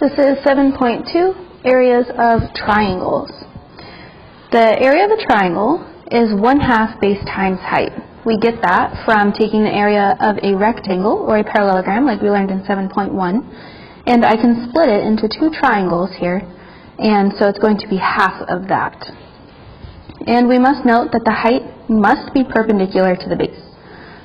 This is 7.2, areas of triangles. The area of a triangle is 1/2 base times height. We get that from taking the area of a rectangle or a parallelogram like we learned in 7.1, and I can split it into two triangles here, and so it's going to be half of that. And we must note that the height must be perpendicular to the base.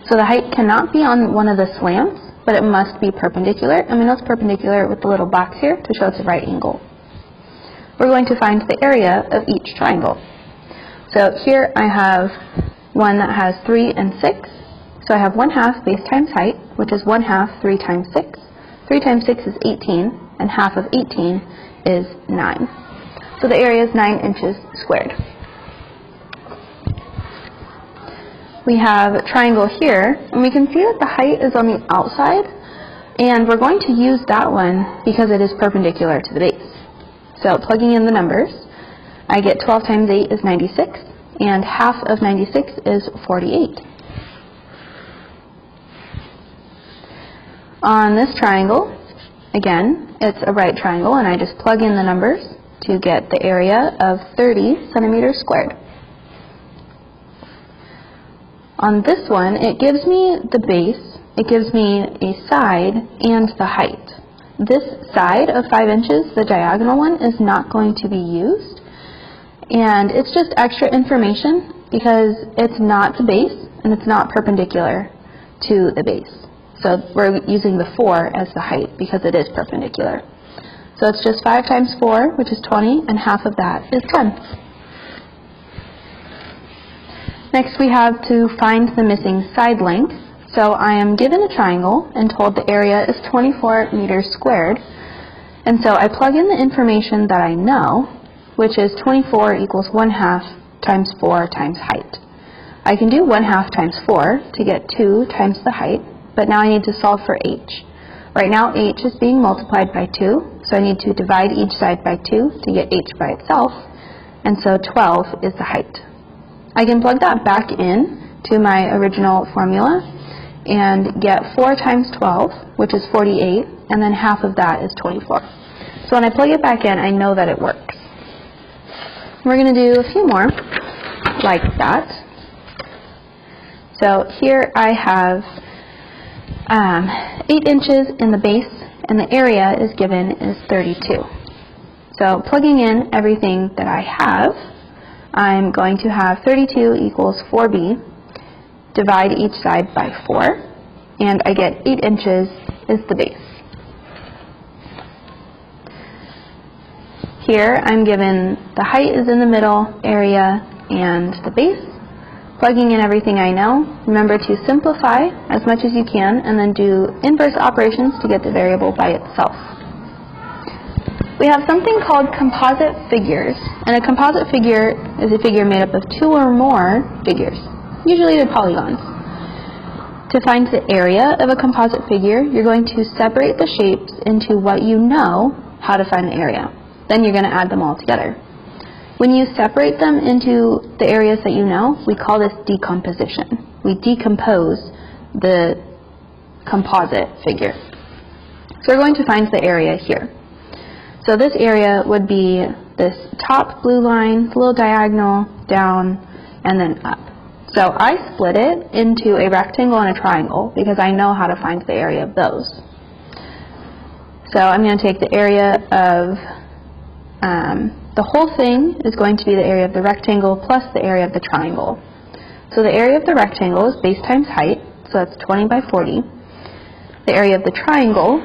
So the height cannot be on one of the slants, but it must be perpendicular, and we know it's perpendicular with the little box here to show it's a right angle. We're going to find the area of each triangle. So here I have one that has 3 and 6. So I have 1/2 base times height, which is 1/2 3 times 6. 3 times 6 is 18, and half of 18 is 9. So the area is 9 inches squared. We have a triangle here, and we can see that the height is on the outside, and we're going to use that one because it is perpendicular to the base. So plugging in the numbers, I get 12 times 8 is 96, and half of 96 is 48. On this triangle, again, it's a right triangle, and I just plug in the numbers to get the area of 30 centimeters squared. On this one, it gives me the base, it gives me a side, and the height. This side of 5 inches, the diagonal one, is not going to be used, and it's just extra information because it's not the base and it's not perpendicular to the base. So we're using the 4 as the height because it is perpendicular. So it's just 5 times 4, which is 20, and half of that is 10. Next we have to find the missing side length. So I am given a triangle and told the area is 24 meters squared. And so I plug in the information that I know, which is 24 equals 1/2 times 4 times height. I can do 1/2 times 4 to get 2 times the height, but now I need to solve for h. Right now h is being multiplied by 2, so I need to divide each side by 2 to get h by itself, and so 12 is the height. I can plug that back in to my original formula and get 4 times 12, which is 48, and then half of that is 24. So when I plug it back in, I know that it works. We're going to do a few more like that. So here I have 8 inches in the base, and the area is given is 32. So plugging in everything that I have, I'm going to have 32 equals 4b, divide each side by 4, and I get 8 inches is the base. Here I'm given the height is in the middle, area, and the base. Plugging in everything I know, remember to simplify as much as you can and then do inverse operations to get the variable by itself. We have something called composite figures, and a composite figure is a figure made up of 2 or more figures, usually they're polygons. To find the area of a composite figure, you're going to separate the shapes into what you know how to find the area. Then you're going to add them all together. When you separate them into the areas that you know, we call this decomposition. We decompose the composite figure. So we're going to find the area here. So this area would be this top blue line, the little diagonal, down, and then up. So I split it into a rectangle and a triangle because I know how to find the area of those. So I'm going to take the area of, the whole thing is going to be the area of the rectangle plus the area of the triangle. So the area of the rectangle is base times height, so that's 20 by 40. The area of the triangle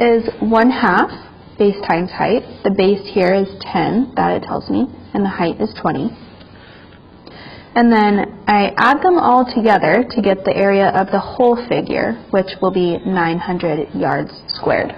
is 1/2 base times height. The base here is 10, that it tells me, and the height is 20. And then I add them all together to get the area of the whole figure, which will be 900 yards squared.